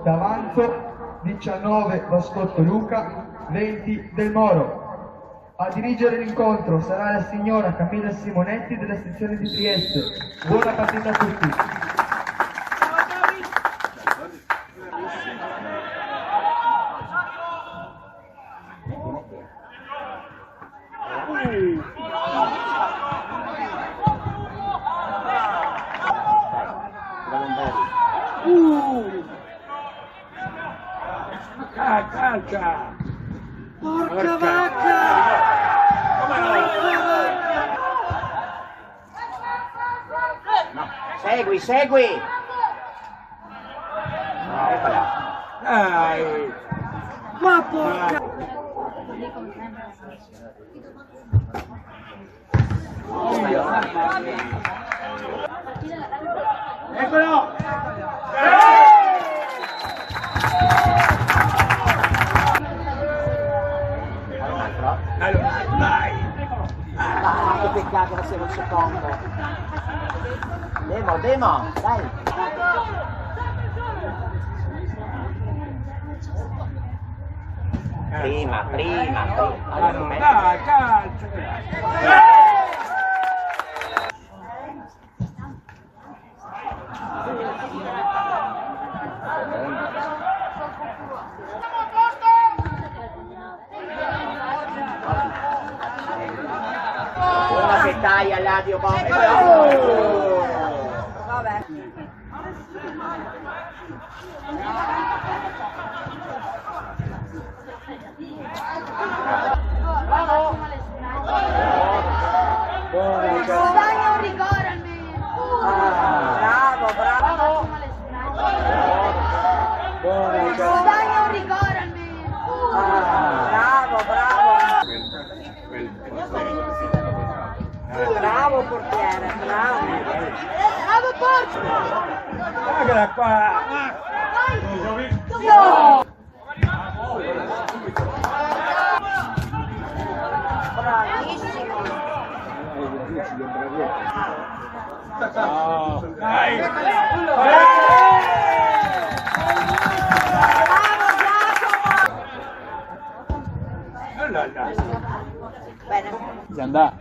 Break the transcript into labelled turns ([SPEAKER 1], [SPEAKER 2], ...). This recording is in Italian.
[SPEAKER 1] d'avanzo, 19 Vascotto Luca, 20 Del Moro. A dirigere l'incontro sarà la signora Camilla Simonetti della sezione di Trieste. Buona partita a tutti.
[SPEAKER 2] Calcia!
[SPEAKER 3] Porca vacca!
[SPEAKER 2] Come no?
[SPEAKER 3] No, segui! No, eccola.
[SPEAKER 2] Dai!
[SPEAKER 3] Ma porca!
[SPEAKER 2] Eccolo! Allora, vai!
[SPEAKER 3] Ah, che peccato che sia un secondo. Demo, dai. Prima.
[SPEAKER 2] Allora, dai, calcio!
[SPEAKER 3] Una che taglia là, Dio bomba. Vabbè.
[SPEAKER 4] Bravo! Guadagna un rigore almeno!
[SPEAKER 3] Bravo!
[SPEAKER 4] Guadagna un rigore almeno!
[SPEAKER 3] Bravo! Bravo portiere, bravo!
[SPEAKER 4] Bravo Porto!
[SPEAKER 2] Guardala qua!
[SPEAKER 4] No!
[SPEAKER 3] Bravissimo!
[SPEAKER 2] No, dai!
[SPEAKER 3] Bene.
[SPEAKER 2] Si andà.